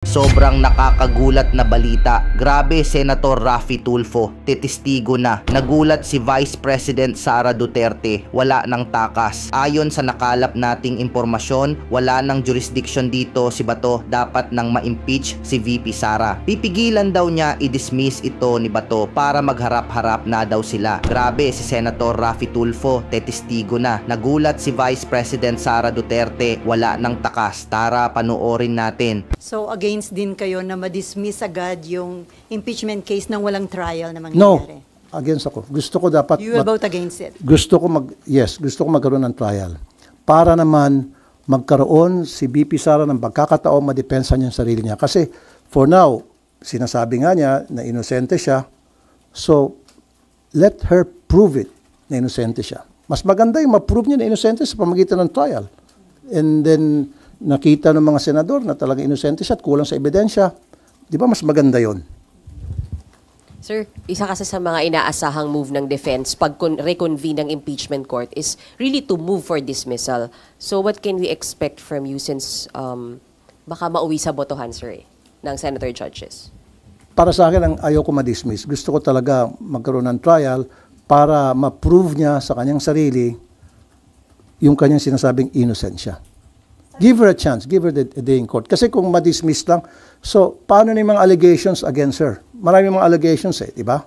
Sobrang nakakagulat na balita. Grabe, Senator Raffy Tulfo, testigo na. Nagulat si Vice President Sara Duterte, wala ng takas. Ayon sa nakalap nating impormasyon, wala ng jurisdiction dito si Bato, dapat nang ma-impeach si VP Sara. Pipigilan daw niya i-dismiss ito ni Bato para magharap-harap na daw sila. Grabe, si Senator Raffy Tulfo, testigo na. Nagulat si Vice President Sara Duterte, wala ng takas. Tara, panoorin natin. So against din kayo na ma-dismiss agad yung impeachment case nang walang trial na mangyayari? No, against ako. Gusto ko dapat... You will vote against it? Gusto ko magkaroon ng trial. Para naman magkaroon si VP Sara ng pagkakataon madepensa niya ang sarili niya. Kasi for now, sinasabi nga niya na inosente siya. So, let her prove it na inosente siya. Mas maganda yung ma-prove niya na inosente sa pamagitan ng trial. And then, nakita ng mga senador na talagang inosente siya at kulang sa ebidensya. Di ba mas maganda yon? Sir, isa kasi sa mga inaasahang move ng defense pag reconvene ng impeachment court is really to move for dismissal. So what can we expect from you since baka mauwi sa botohan, sir, ng senator judges? Para sa akin, ang ayaw ko ma-dismiss. Gusto ko talaga magkaroon ng trial para ma-prove niya sa kanyang sarili yung kanyang sinasabing innocent siya. Give her a chance. Give her a day in court. Kasi kung ma-dismiss lang, so paano na yung mga allegations against her? Marami mga allegations di ba?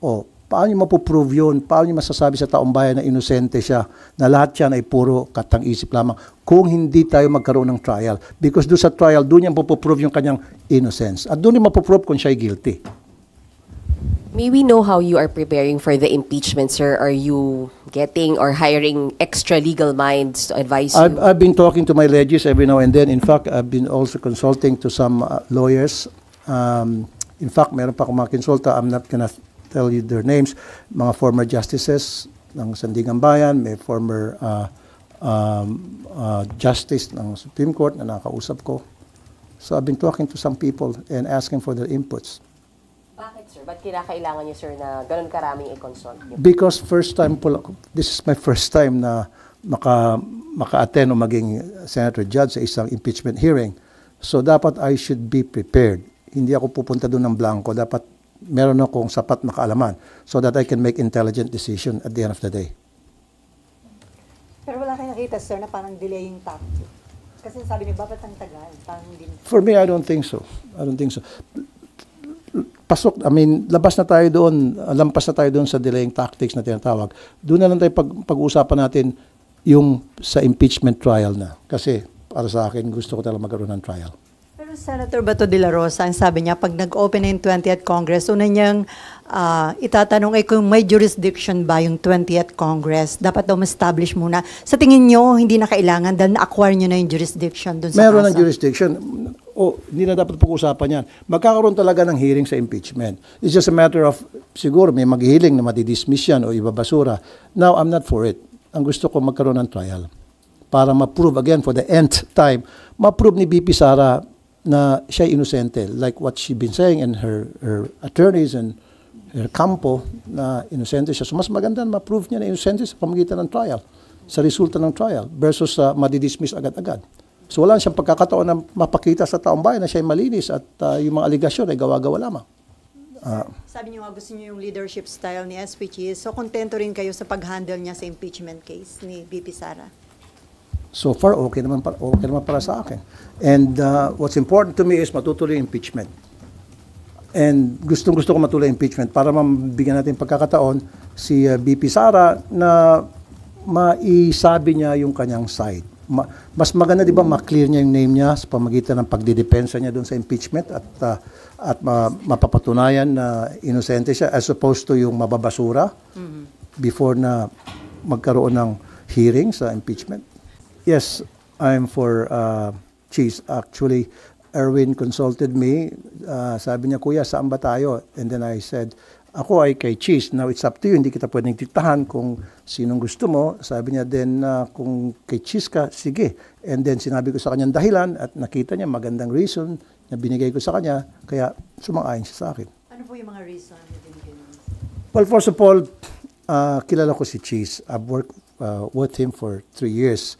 O, paano niyo mapuprove yun? Paano niyo masasabi sa taong bayan na inosente siya, na lahat yan ay puro katang-isip lamang kung hindi tayo magkaroon ng trial? Because doon sa trial, doon niya mapuprove yung kanyang innocence. At doon niya mapuprove kung siya ay guilty. May we know how you are preparing for the impeachment, sir? Are you getting or hiring extra legal minds to advise you? I've been talking to my legis every now and then. In fact, I've been also consulting to some lawyers. In fact, meron pa akong mga konsulta. I'm not gonna tell you their names. Mga former justices ng Sandigan Bayan, may former justice ng Supreme Court na nakausap ko. So I've been talking to some people and asking for their inputs. Bakit, sir? Ba't kinakailangan niyo, sir, na ganun karaming i-consult niyo? Because this is my first time na maka-attend o maging senator judge sa isang impeachment hearing. So dapat I should be prepared. Hindi ako pupunta doon ng blanco. Dapat meron akong sapat na kaalaman so that I can make intelligent decision at the end of the day. Pero wala kayong nakita, sir, na parang delaying tactic. Kasi sabi niyo, babat ang tagal. For me, I don't think so. Labas na tayo doon, lampas na tayo doon sa delaying tactics na tinatawag. Doon na lang tayo pag-uusapan natin yung sa impeachment trial na. Kasi para sa akin, gusto ko talaga magkaroon ng trial. Pero Senator Bato de la Rosa, ang sabi niya, pag nag-open na yung 20th Congress, una niyang itatanong ay kung may jurisdiction ba yung 20th Congress. Dapat daw ma-establish muna. Sa tingin niyo, hindi na kailangan dahil na-acquire niyo na yung jurisdiction doon sa meron kaso? ng jurisdiction. Hindi na dapat pag-usapan yan. Magkakaroon talaga ng hearing sa impeachment. It's just a matter of, siguro may maghihiling na madidismiss yan o ibabasura. Now, I'm not for it. Ang gusto ko magkaroon ng trial para ma-prove again for the nth time, ma-prove ni VP Sara na siya inosente. Like what she been saying and her attorneys and her campo na inosente siya. So mas maganda na ma-prove niya na inosente sa pamagitan ng trial, sa resulta ng trial versus madidismiss agad-agad. So wala siyang pagkakataon na mapakita sa taong bayan na siya ay malinis at yung mga aligasyon ay gawa-gawa lamang. Sabi niyo nga gusto niyo yung leadership style ni SPG. So kontento rin kayo sa pag-handle niya sa impeachment case ni VP Sara? So far, okay naman para sa akin. And what's important to me is matutuloy yung impeachment. And gustong-gusto ko matuloy impeachment para mabigyan natin pagkakataon si VP Sara na maisabi niya yung kanyang side. Mas maganda, di ba, ma-clear niya yung name niya sa pamagitan ng pagdidepensa niya doon sa impeachment at mapapatunayan na inosente siya as opposed to yung mababasura before na magkaroon ng hearing sa impeachment. Yes, I'm for cheese. Actually, Erwin consulted me. Sabi niya, Kuya, saan ba tayo? And then I said, ako ay kay Cheese. Now, it's up to you. Hindi kita pwedeng diktahan kung sinong gusto mo. Sabi niya then, kung kay Cheese ka, sige. And then, sinabi ko sa kanyang dahilan at nakita niya magandang reason na binigay ko sa kanya. Kaya, sumang-ayon siya sa akin. Ano po yung mga reason na binigay niyo? Well, first of all, kilala ko si Cheese. I've worked with him for 3 years.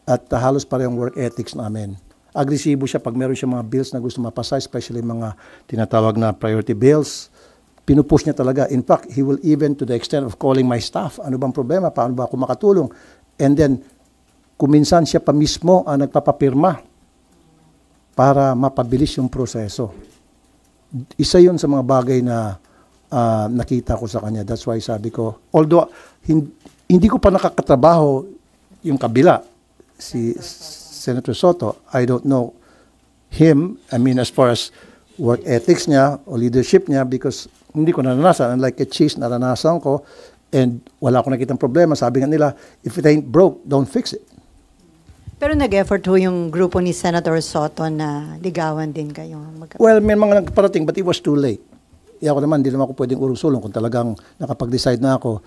At halos parehong work ethics namin. agresibo siya pag meron siya mga bills na gusto mapasa, especially mga tinatawag na priority bills. Pinupush niya talaga. In fact, he will even to the extent of calling my staff. Ano bang problema? Paano ba ako makatulong? And then, kuminsan siya pa mismo ang nagpapapirma para mapabilis yung proseso. Isa yun sa mga bagay na nakita ko sa kanya. That's why sabi ko, although hindi ko pa nakakatrabaho yung kabila, si Senator Soto, I don't know him, I mean as far as work ethics niya o leadership niya because hindi ko naranasan. Unlike a cheese, naranasan ko and wala akong nakitang problema. Sabi nga nila, if it ain't broke, don't fix it. Pero nag-effort ho yung grupo ni Senator Soto na ligawan din kayo. Well, may mga nagparating but it was too late. Ako naman, hindi naman ako pwedeng urong-sulong. Kung talagang nakapag-decide na ako,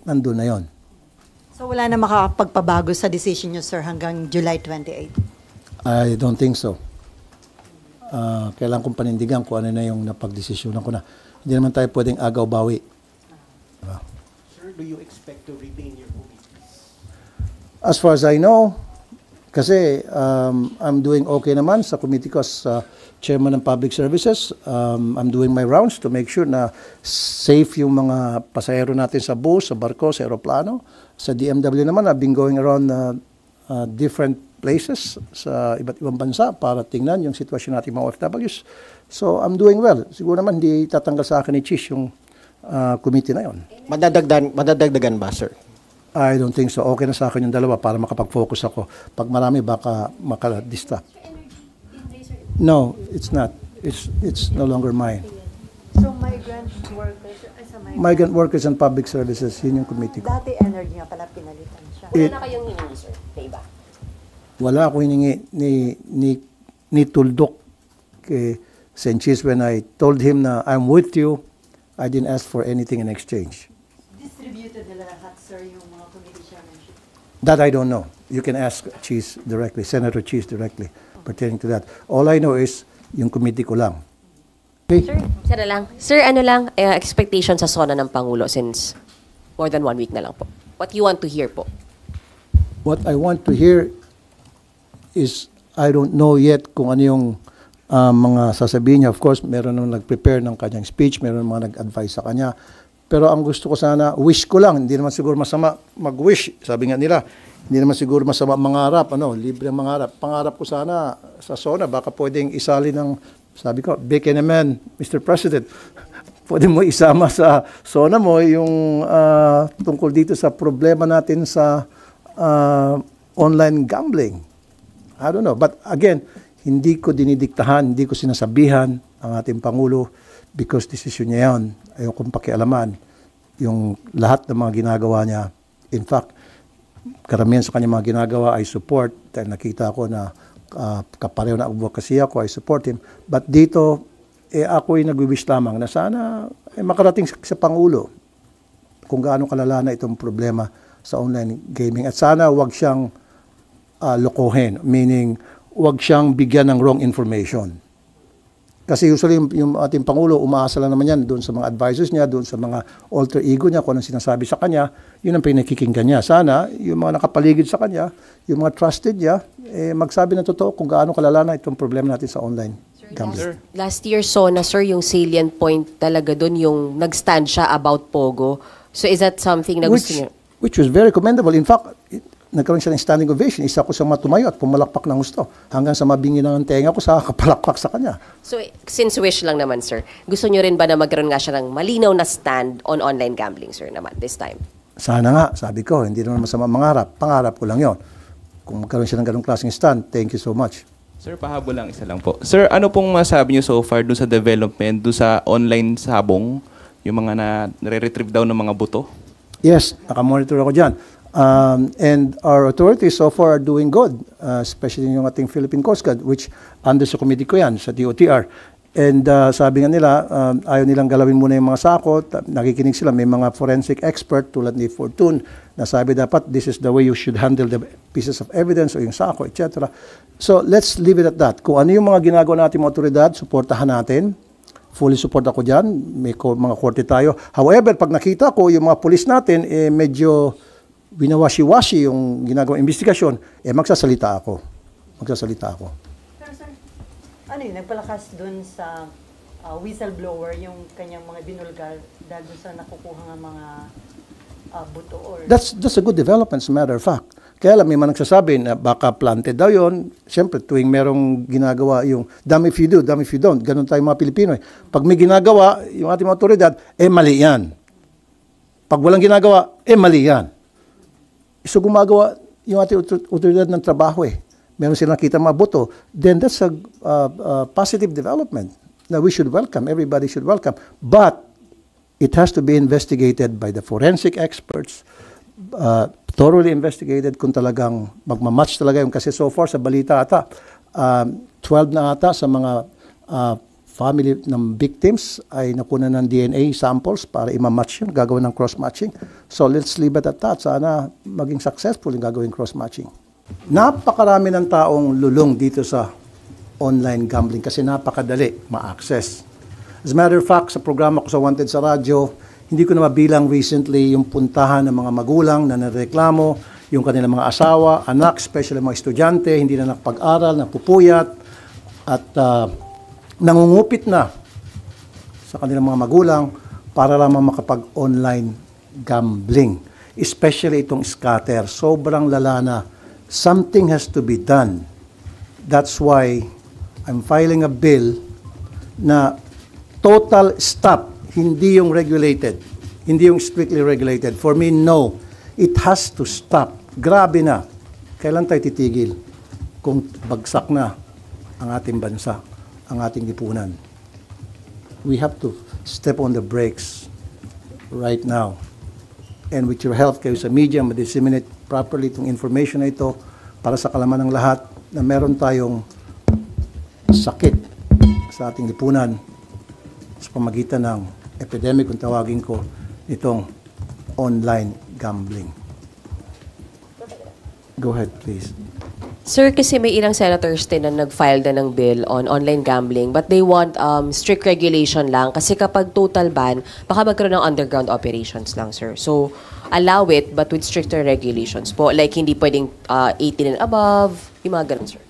nandun na yon. So wala na makakapagpabago sa decision nyo, sir, hanggang July 28? I don't think so. Kailangan kong panindigan kung ano na yung napag-desisyonan ko na. Hindi naman tayo pwedeng agaw-bawi. Sir, do you expect to retain your committees? As far as I know, kasi I'm doing okay naman sa committee ko as chairman ng public services. I'm doing my rounds to make sure na safe yung mga pasahero natin sa bus, sa barko, sa aeroplano. Sa DMW naman, I've been going around different places sa iba't ibang bansa para tingnan yung sitwasyon natin mga OFWs. So I'm doing well. Siguro naman hindi tatanggal sa akin ni Chish yung committee na yon. Madadagdagan ba, sir? I don't think so. Okay na sa akin yung dalawa para makapag-focus ako. Pag marami, baka makadistract. No, it's not. It's no longer mine. So migrant workers, Migrant workers and public services, yun yung committee ko. dati energy nga pala pinalitan siya. Wala na kayong hiningi, sir, na iba? Wala akong hiningi ni Tuldok kay Senchis when I told him na I'm with you, I didn't ask for anything in exchange. Distributed nila lahat, sir, yung mga committee chairmanship. That I don't know. You can ask Cheese directly, Senator Cheese directly, pertaining to that. All I know is yung committee ko lang. Okay? Sir, isa na lang. Sir, ano lang, expectation sa SONA ng Pangulo since more than 1 week na lang po? What you want to hear po? What I want to hear is, I don't know yet kung ano yung mga sasabihin niya. Of course, meron nang nag-prepare ng kanyang speech, meron mga nag-advise sa kanya. Pero ang gusto ko sana, wish ko lang, hindi naman siguro masama mag-wish. Sabi nga nila, hindi naman siguro masama mangarap, libre ang mangarap. Pangarap ko sana sa SONA, baka pwedeng isali ng, sabi ko, big man, Mr. President, pwede mo isama sa SONA mo yung tungkol dito sa problema natin sa online gambling. I don't know. But again, hindi ko dinidiktahan, hindi ko sinasabihan ang ating Pangulo because decision niya yan. Ayokong pakialaman yung lahat ng mga ginagawa niya. In fact, karamihan sa kanya mga ginagawa ay support dahil nakita ko na kapareho na advocacy ako, I support him. But dito, ako'y nag-wish lamang na sana makarating sa Pangulo kung gaano kalala na itong problema sa online gaming. At sana wag siyang lokohin, meaning wag siyang bigyan ng wrong information. Kasi usually yung ating Pangulo, umaasa lang naman yan doon sa mga advisors niya, doon sa mga alter ego niya, kung anong sinasabi sa kanya, yun ang pinakikinggan niya. Sana, yung mga nakapaligid sa kanya, yung mga trusted niya, magsabi ng totoo kung gaano kalala na itong problema natin sa online gambling. Last year, SONA, sir, yung salient point talaga doon, yung nag-stand siya about Pogo. So is that something na gusto niyo? Which was very commendable. In fact, nagkaroon siya ng standing ovation. Isa ko siyang matumayo at pumalakpak ng gusto. Hanggang sa mabingi ng tenga ko sa kapalakpak sa kanya. So, since wish lang naman, sir, gusto niyo rin ba na magkaroon nga siya ng malinaw na stand on online gambling, sir, naman, this time? Sana nga, sabi ko, hindi naman masama mangarap. Pangarap ko lang yon. Kung magkaroon siya ng ganong klaseng stand, thank you so much. Sir, pahabol lang, isa lang po. Sir, ano pong masabi niyo so far doon sa development, doon sa online sabong, yung mga nare-retrieve daw ng mga buto? Yes, nakamonitor ako dyan. And our authorities so far are doing good, especially yung ating Philippine Coast Guard, which under sa committee ko yan, sa DOTR. And sabi nga nila, ayaw nilang galawin muna yung mga sako, nakikinig sila, may mga forensic expert tulad ni Fortune, na sabi dapat this is the way you should handle the pieces of evidence o yung sako, etc. So let's leave it at that. Kung ano yung mga ginagawa natin mga otoridad, suportahan natin. Fully support ako dyan, may mga korte tayo. However, pag nakita ko yung mga pulis natin, medyo winawashi-washi yung ginagawang investigasyon, magsasalita ako. ano yun, nagpalakas dun sa whistleblower yung kanyang mga binulgar dahil dun sa nakukuha ng mga buto or... That's a good development, as a matter of fact. Kaya lang, may mga nagsasabi na baka planted daw yun. Siyempre, tuwing merong ginagawa yung damn if you do, damn if you don't. Ganun tayo mga Pilipino. Pag may ginagawa, yung ating mga otoridad, mali yan. Pag walang ginagawa, mali yan. So gumagawa yung ating otoridad ng trabaho Meron silang nakita mga boto. Then that's a positive development that we should welcome. Everybody should welcome. But it has to be investigated by the forensic experts, thoroughly investigated kung talagang magmamatch talaga yung, kasi so far sa balita ata 12 na ata sa mga family ng victims ay nakuha ng DNA samples para i-match yun, gagawin ng cross-matching. So let's leave it at that. Sana maging successful yung gagawin cross-matching. Napakarami ng taong lulong dito sa online gambling kasi napakadali ma-access. As a matter of fact, sa programa ko sa Wanted sa radyo, hindi ko na mabilang recently yung puntahan ng mga magulang na nareklamo, yung kanilang mga asawa, anak, especially mga estudyante, hindi na nakapag-aral, napupuyat, at nangungupit na sa kanilang mga magulang para lamang makapag-online gambling. Especially itong scatter. Sobrang lala na. Something has to be done. That's why I'm filing a bill na total stop. Hindi yung regulated. Hindi yung strictly regulated. For me, no. It has to stop. Grabe na. Kailan tayo titigil kung bagsak na ang ating bansa, ang ating lipunan? We have to step on the brakes right now. And with your help kayo sa media, ma-disseminate properly itong information na ito para sa kalaman ng lahat na meron tayong sakit sa ating lipunan sa pamagitan ng epidemic, kung tawagin ko, itong online gambling. Go ahead, please. Sir, kasi may ilang senators din na nag-file na ng bill on online gambling but they want strict regulation lang kasi kapag total ban, baka magkaroon ng underground operations lang, sir. So, allow it but with stricter regulations po. Like, hindi pwedeng 18 and above, yung mga ganun, sir.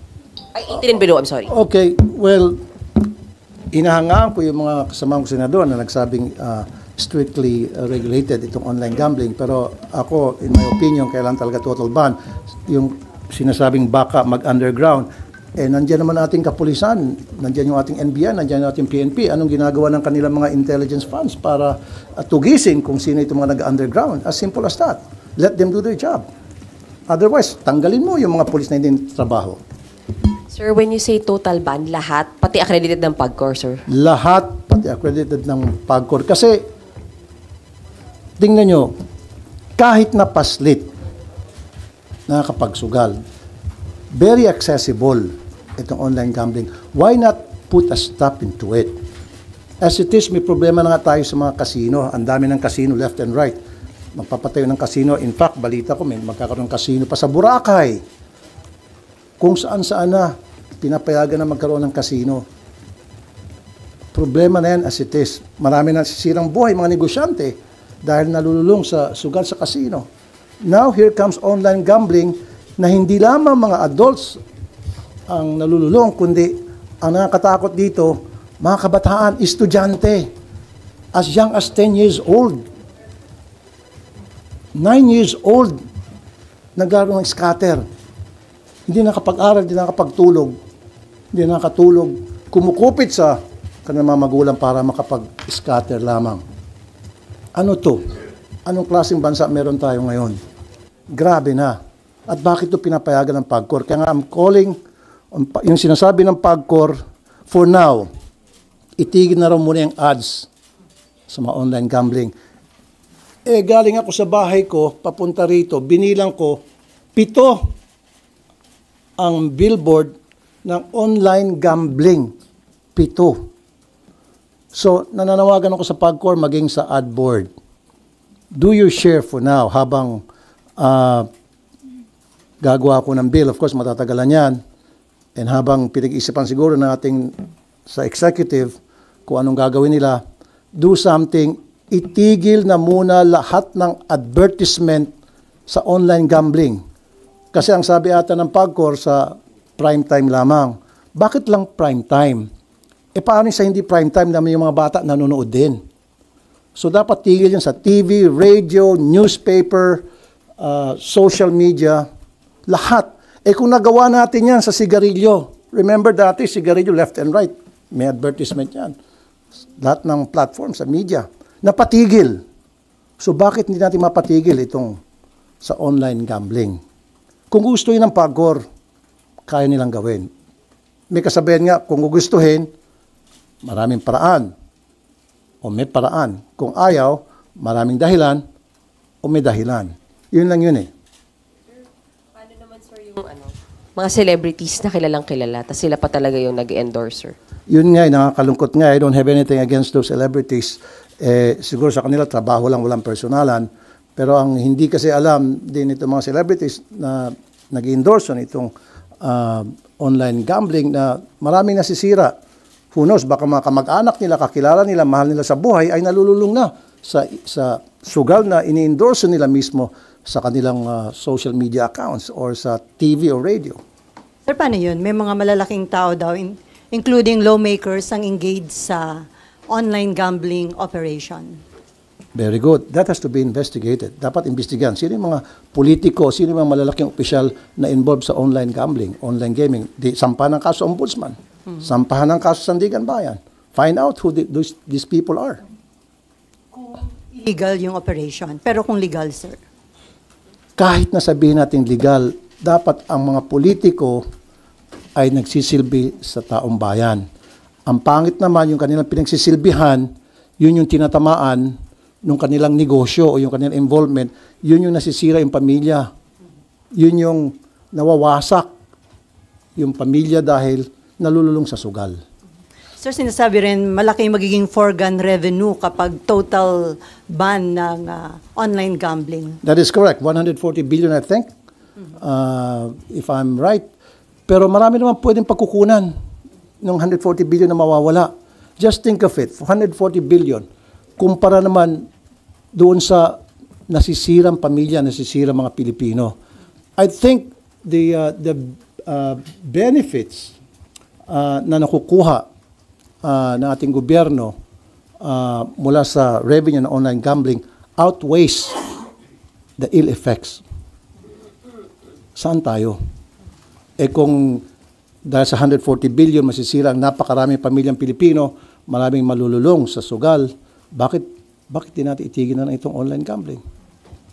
Ay, 18 and below, I'm sorry. Okay, well, inahangaan ko yung mga kasamaang senador na nagsabing strictly regulated itong online gambling. Pero ako, in my opinion, kailangan talaga total ban. Yung sinasabing baka mag-underground, nandiyan naman ating kapulisan, nandiyan yung ating NBI, nandiyan yung ating PNP. Anong ginagawa ng kanilang mga intelligence funds para tugisin kung sino itong mga nag-underground? As simple as that. Let them do their job. Otherwise, tanggalin mo yung mga pulis na hindi trabaho. Sir, when you say total ban, lahat, pati accredited ng PAGCOR, sir? Lahat, pati accredited ng PAGCOR. Kasi, tingnan nyo, kahit na paslit, nakakapagsugal, very accessible itong online gambling. Why not put a stop into it? As it is, may problema na nga tayo sa mga kasino. Ang dami ng kasino left and right. Magpapatayo ng kasino. In fact, balita ko, may magkakaroon ng kasino pa sa Boracay. Kung saan-saan na pinapayagan na magkaroon ng kasino. Problema na yan as it is. Marami na sisirang buhay, mga negosyante, dahil nalululong sa sugal sa kasino. Now, here comes online gambling na hindi lamang mga adults ang nalululong, kundi ang nakakatakot dito, mga kabataan, estudyante, as young as 10 years old, 9 years old, naglaro ng scatter. Hindi nakapag-aral, hindi nakapagtulog, hindi nakatulog, kumukupit sa kanilang mga magulang para makapag-scatter lamang. Ano to? Anong klaseng bansa meron tayo ngayon? Grabe na. At bakit ito pinapayagan ng PAGCOR? Kaya nga I'm calling, yung sinasabi ng PAGCOR, for now, itigil na raw muna yung ads sa mga online gambling. Galing ako sa bahay ko, papunta rito, binilang ko, 7 ang billboard ng online gambling. 7. So, nananawagan ako sa PAGCOR maging sa ad board. Do your share for now habang gagawa ako ng bill. Of course, matatagalan yan. And habang pinag-isipan siguro na ating sa executive kung anong gagawin nila, do something, itigil na muna lahat ng advertisement sa online gambling. Kasi ang sabi ata ng PAGCOR sa prime time lamang, Bakit lang prime time? Paano sa hindi prime time naman yung mga bata nanonood din? So dapat tigil yan sa TV, radio, newspaper, social media, lahat. Kung nagawa natin yan sa sigarilyo, remember dati sigarilyo left and right, may advertisement yan. Lahat ng platform sa media, napatigil. So bakit hindi natin mapatigil itong sa online gambling? Kung gusto yun ng PAGCOR, kaya nilang gawin. May kasabihan nga, kung gugustuhin, maraming paraan. O may paraan. Kung ayaw, maraming dahilan o may dahilan. Yun lang yun eh. Paano naman, sir, yung mga celebrities na kilalang kilala, tapos sila pa talaga yung nag-endorser? Yun nga, nakakalungkot nga. I don't have anything against those celebrities. Siguro sa kanila, trabaho lang, walang personalan. Pero ang hindi kasi alam din itong mga celebrities na nag-endorse itong online gambling na maraming nasisira. Who knows, baka mga kamag-anak nila, kakilala nila, mahal nila sa buhay, ay nalululong na sa sugal na ini-endorse nila mismo sa kanilang social media accounts or sa TV or radio. Sir, paano yun? May mga malalaking tao daw, including lawmakers, ang engaged sa online gambling operation. Very good. That has to be investigated. Dapat imbestigahan. Sino yung mga politiko, sino yung mga malalaking opisyal na involved sa online gambling, online gaming? Sampahan ng kaso ombudsman. Sampahan ng kaso Sandigan Bayan. Find out who these people are. Kung illegal yung operation. Pero kung legal, sir? Kahit na sabihin natin legal, dapat ang mga politiko ay nagsisilbi sa taong bayan. Ang pangit naman yung kanilang pinagsisilbihan, yun yung tinatamaan nung kanilang negosyo o yung kanilang involvement, yun yung nasisira yung pamilya. Yun yung nawawasak yung pamilya dahil nalululong sa sugal. Sir, sinasabi rin malaki magiging foregone revenue kapag total ban ng online gambling. That is correct. 140 billion, I think, if I'm right. Pero marami naman pwedeng pagkukunan ng 140 billion na mawawala. Just think of it, 140 billion. Kumpara naman doon sa nasisirang pamilya, nasisirang mga Pilipino. I think the benefits na nakukuha ng ating gobyerno mula sa revenue ng online gambling outweighs the ill effects. Saan tayo? Kung dahil sa 140 billion masisira ang napakaraming pamilyang Pilipino, maraming malululong sa sugal, bakit di natin itigil na itong online gambling?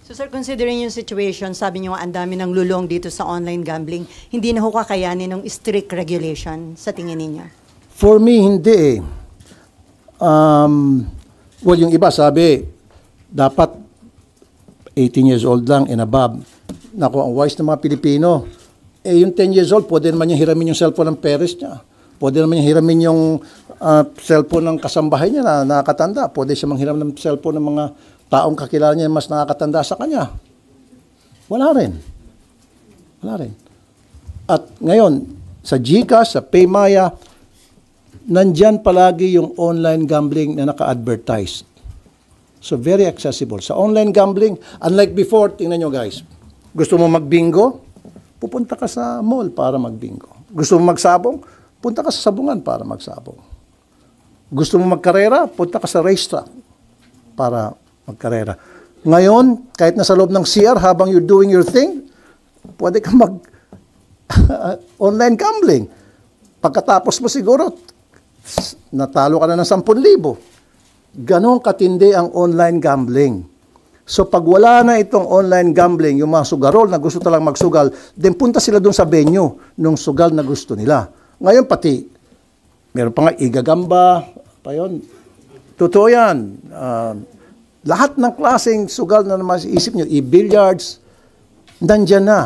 So sir, considering yung situation, sabi niyo ang dami ng lulong dito sa online gambling, hindi na ho kakayanin ng strict regulation sa tingin ninyo? For me, hindi eh. Well, yung iba sabi, dapat 18 years old lang and above. Naku, ang wise ng mga Pilipino, yung 10 years old, pwede naman niya hiramin yung cellphone ng parents niya. Pwede naman niya hiramin yung cellphone ng kasambahay niya na nakakatanda. Pwede siya manghiram ng cellphone ng mga taong kakilala niya mas nakakatanda sa kanya. Wala rin. At ngayon, sa GCash, sa Paymaya, nandyan palagi yung online gambling na naka-advertise. So, very accessible. Sa online gambling, unlike before, tingnan nyo guys, gusto mo mag-bingo? Pupunta ka sa mall para mag-bingo. Gusto mo magsabong? Punta ka sa sabungan para magsabong. Gusto mo magkarera? Punta ka sa racetrack para magkarera. Ngayon, kahit nasa loob ng CR, habang you're doing your thing, pwede ka online gambling. Pagkatapos mo siguro, natalo ka na ng 10,000. Ganon katindi ang online gambling. So pag wala na itong online gambling, yung mga sugarol na gusto talang magsugal, then punta sila doon sa venue nung sugal na gusto nila. Ngayon pati, meron pa nga igagamba, pa yun. Totoo yan. Lahat ng klaseng sugal na maisip nyo, i-billiards, nandyan na.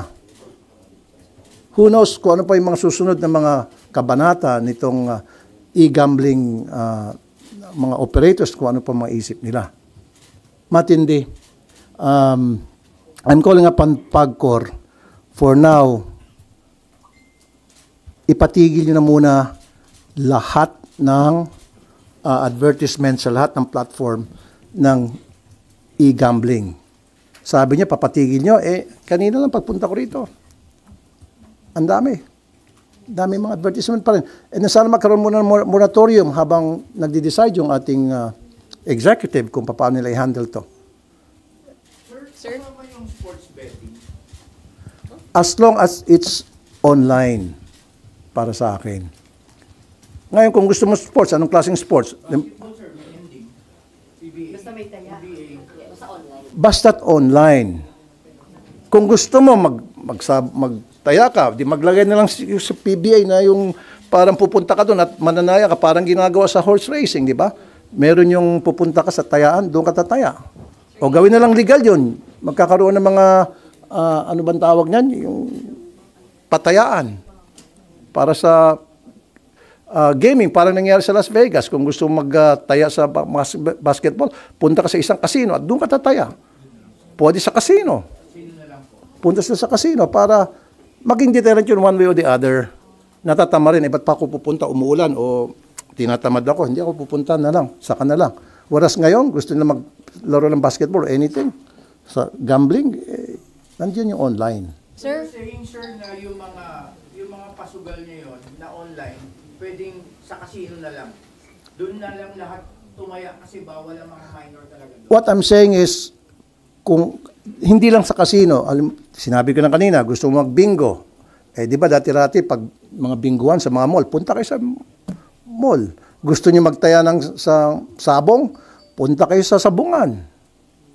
Who knows kung ano pa yung mga susunod na mga kabanata nitong e-gambling mga operators, kung ano pa maisip nila. Matindi. I'm calling upon PAGCOR for now, ipatigil nyo na muna lahat ng advertisement sa lahat ng platform ng e-gambling. Sabi niya, papatigil nyo. Kanina lang pagpunta ko rito. Ang dami. Dami mga advertisement pa rin. And sana magkaroon muna ng moratorium habang nagde-decide yung ating executive kung paano nila i-handle to. Sir? As long as it's online para sa akin. Ngayon, kung gusto mo sports, anong klaseng sports? Basta't online. Kung gusto mo magtaya ka, di maglagay na lang sa PBA na yung parang pupunta ka doon at mananaya ka, parang ginagawa sa horse racing, di ba? Meron yung pupunta ka sa tayaan, doon ka tataya. O gawin na lang legal yun. Magkakaroon ng mga, ano bang tawag niyan? Yung patayaan. Para sa gaming, parang nangyari sa Las Vegas. Kung gusto magtaya sa basketball, punta ka sa isang casino at doon ka tataya. Pwede sa casino. Punta sila sa casino para maging deterrent yun one way or the other. Natatama rin, ba't pa ako pupunta, umuulan o tinatamad ako, hindi ako pupunta na lang, saka na lang. Whereas ngayon, gusto nila maglaro ng basketball or anything. Sa gambling, nandiyan yung online. Sir? Saying, sir, na yung mga pasugal niya yun na online, pwedeng sa casino na lang. Doon na lang lahat tumaya kasi bawal ang mga minor talaga doon. What I'm saying is, kung hindi lang sa casino, sinabi ko na kanina, gusto mo mag-bingo. Di ba dati-rati, pag mga binguan sa mga mall, punta kayo sa mall. Gusto niyo magtaya sa sabong, punta kayo sa sabungan.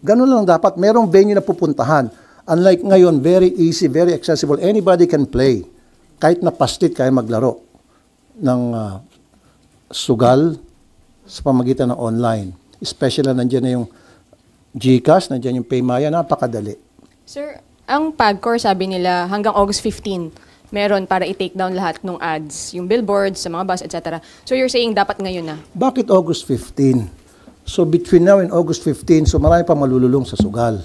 Ganun lang dapat. Merong venue na pupuntahan. Unlike ngayon, very easy, very accessible. Anybody can play. Kahit na pastit, kaya maglaro ng sugal sa pamagitan ng online. Especially nandiyan na yung GCash, nandiyan yung Paymaya, napakadali. Sir, ang PAGCOR sabi nila hanggang August 15, meron para i-take down lahat ng ads, yung billboards, sa mga bus, etc. So you're saying dapat ngayon na? Bakit August 15? So between now and August 15, so marami pa malululong sa sugal.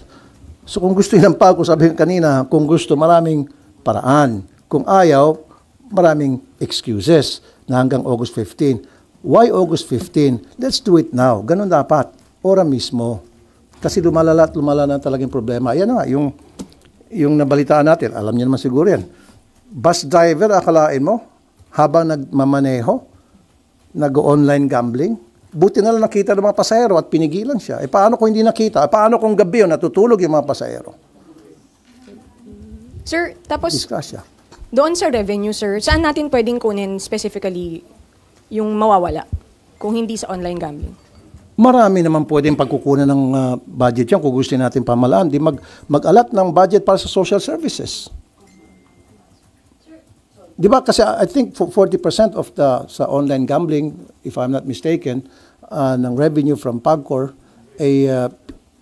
So kung gusto ng PAGCOR, sabi ko kanina, kung gusto, maraming paraan. Kung ayaw, maraming excuses na hanggang August 15. Why August 15? Let's do it now. Ganun dapat. Ora mismo. Kasi lumalala at lumala na talagang problema. Ayan na nga, yung nabalitaan natin, alam niyo naman siguro yan. Bus driver, akalain mo, habang nagmamaneho, nag-online gambling, buti na lang nakita ng mga pasahero at pinigilan siya. Paano kung hindi nakita? Paano kung gabi yun, natutulog yung mga pasahero? Sir, tapos Diskusya. doon sa revenue, sir, saan natin pwedeng kunin specifically yung mawawala kung hindi sa online gambling? Marami naman pwedeng pagkukunan ng budget yan kung gusto natin pamalaan. Di mag-alat ng budget para sa social services. Di ba? Kasi I think 40% of sa online gambling, if I'm not mistaken, ng revenue from PAGCOR ay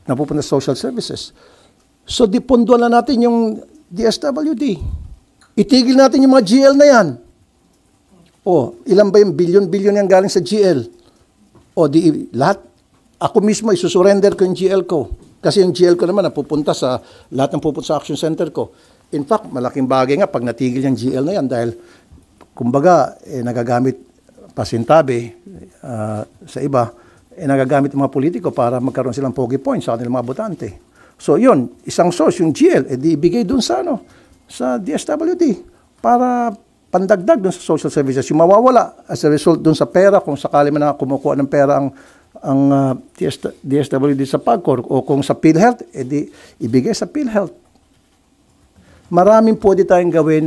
napupunta sa social services. So, dipunduan na natin yung DSWD. Itigil natin yung mga GL na yan. Ilan ba yung bilyon-bilyon yung galing sa GL? Lahat, ako mismo isusurrender ko yung GL ko. Kasi yung GL ko naman napupunta sa, lahat ng pupunta sa action center ko. In fact, malaking bagay nga pag natigil yung GL na yan dahil, kumbaga, nagagamit pasintabi sa iba, nagagamit ng mga politiko para magkaroon silang pogi points sa kanilang mga botante. So yun, isang source, yung GL, di ibigay dun sa, sa DSWD para pandagdag dun sa social services. Yung mawawala as a result dun sa pera, kung sakali man na kumukuha ng pera ang DSWD sa PAGCOR o kung sa PhilHealth, di ibigay sa PhilHealth. Maraming pwede tayong gawin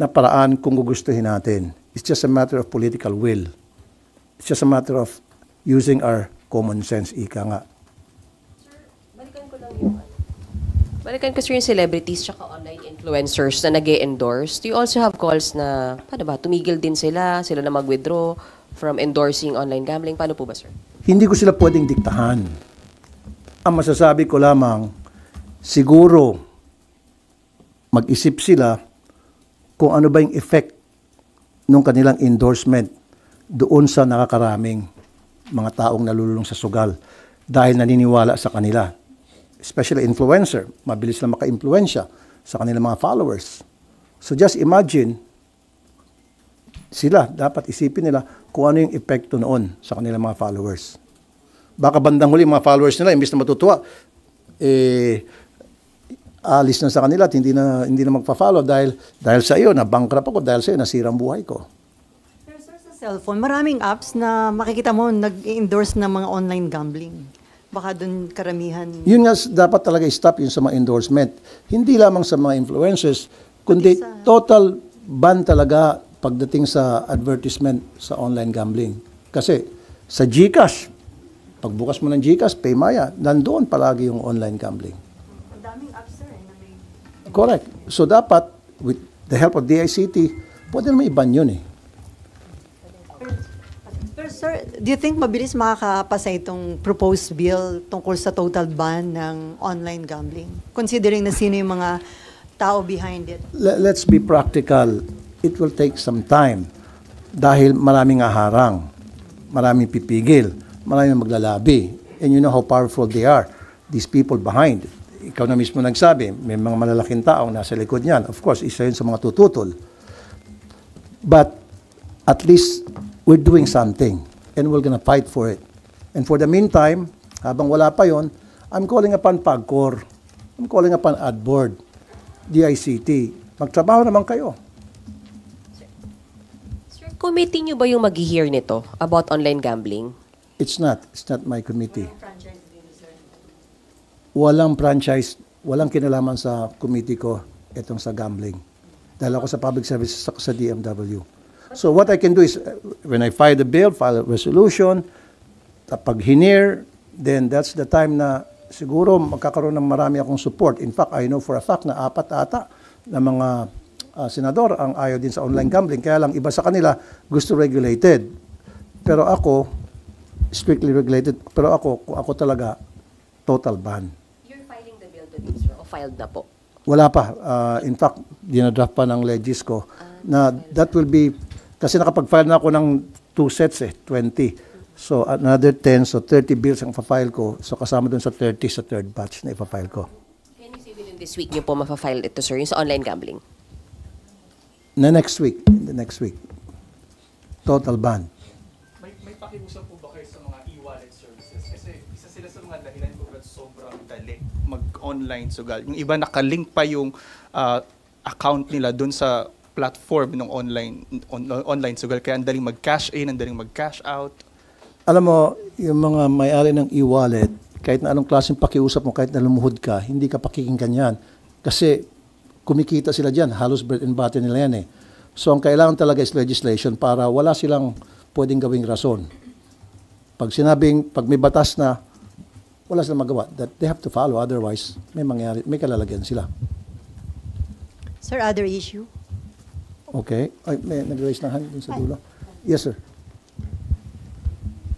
na paraan kung gugustuhin natin. It's just a matter of political will. It's just a matter of using our common sense, ika nga. Balikan ko sir yung celebrities tsaka online influencers na nag-e-endorse. Do you also have calls na, paano ba, tumigil din sila na mag-withdraw from endorsing online gambling? Paano po ba, sir? Hindi ko sila pwedeng diktahan. Ang masasabi ko lamang, siguro mag-isip sila kung ano ba yung effect ng kanilang endorsement doon sa nakakaraming mga taong nalululong sa sugal dahil naniniwala sa kanila. Especially influencer, mabilis na maka-influensya sa kanilang mga followers. So just imagine, sila, dapat isipin nila kung ano yung epekto noon sa kanilang mga followers. Baka bandang huli mga followers nila, imbis na matutuwa, alis na sa kanila at hindi na magpa-follow dahil sa iyo, na-bankrupt ako, dahil sa iyo, nasira ang buhay ko. Pero sir, sa cellphone, maraming apps na makikita mo nag-endorse ng mga online gambling. Baka dun karamihan. Yun nga, dapat talaga i-stop yun sa mga endorsement. Hindi lamang sa mga influencers, kundi total ban talaga pagdating sa advertisement sa online gambling. Kasi sa GCash, pagbukas mo ng GCash, Paymaya, nandoon palagi yung online gambling. Ang daming apps sir. Correct. So dapat, with the help of DICT, pwede naman i-ban yun eh. Pero sir, do you think mabilis makakapasa itong proposed bill tungkol sa total ban ng online gambling? Considering na sino yung mga tao behind it. Let's be practical. It will take some time dahil maraming aharang, maraming pipigil, maraming maglalabi. And you know how powerful they are, these people behind. Ikaw na mismo nagsabi, may mga malalaking taong nasa likod niyan. Of course, isa yun sa mga tututol. But at least we're doing something and we're gonna fight for it. And for the meantime, habang wala pa yon, I'm calling upon PAGCOR, I'm calling upon AdBoard, DICT. Magtrabaho naman kayo. Sir, committee nyo ba yung mag-hear nito about online gambling? It's not my committee. Walang franchise, walang kinalaman sa committee ko itong sa gambling. Dahil ako sa public services sa DMW. So what I can do is, when I file the bill, file a resolution, pag hinir, then that's the time na siguro magkakaroon ng marami akong support. In fact, I know for a fact na 4 ata na mga senador ang ayaw din sa online gambling. Kaya lang iba sa kanila gusto regulated. Pero ako, strictly regulated. Pero ako, kung ako talaga, total ban. You're filing the bill today, sir, o filed na po? Wala pa. In fact, dinadraft pa ng legis ko na that will be, kasi nakapag-file na ako ng 2 sets 20. So another 10, so 30 bills ang pa-file ko. So kasama dun sa 30 sa third batch na ipa-file ko. Can you say within this week nyo po mapa-file ito, sir, yung sa online gambling? The next week. Total ban. May pakiusap po ba kayo sa mga e-wallet services? Kasi isa sila sa mga dahilan po ba't sobrang dali mag-online sugal. Yung iba nakalink pa yung account nila dun sa platform ng online sugal. Kaya ang daling mag-cash in, ang daling mag-cash out. Alam mo, yung mga may-ari ng e-wallet, kahit na anong klaseng pakiusap mo, kahit na lumuhod ka, hindi ka pakikinggan yan. Kasi kumikita sila dyan, halos bread and butter nila yan eh. So ang kailangan talaga is legislation para wala silang pwedeng gawing rason. Pag may batas na, wala silang magawa. That they have to follow, otherwise may kalalagyan sila. Sir, other issue? Okay. Ay, may nag-raise ng hand dun sa dulo. Yes, sir.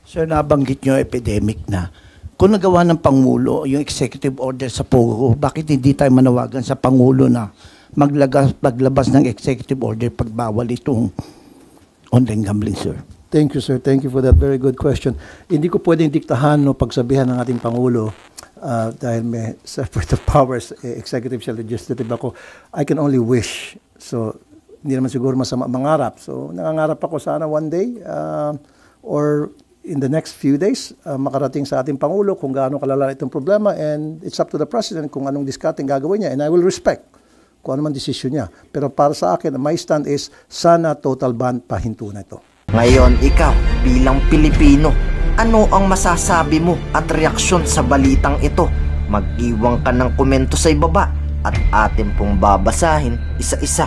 Sir, nabanggit nyo epidemic na. Kung nagawa ng Pangulo yung executive order sa POGO, bakit hindi tayo manawagan sa Pangulo na maglabas ng executive order pagbawal itong online gambling, sir? Thank you, sir. Thank you for that very good question. Hindi ko pwedeng diktahan o pagsabihan ng ating Pangulo dahil may separate of powers, executive siya, legislative ako. I can only wish. So, hindi naman siguro masama mangarap. So, nangangarap ako sana one day or in the next few days, makarating sa ating Pangulo kung gaano kalala itong problema, and it's up to the President kung anong discarding gagawin niya, and I will respect kung ano man desisyon niya. Pero para sa akin, my stand is sana total ban pahinto na ito. Ngayon, ikaw bilang Pilipino, ano ang masasabi mo at reaksyon sa balitang ito? Mag-iwan ka ng komento sa ibaba at atin pong babasahin isa-isa.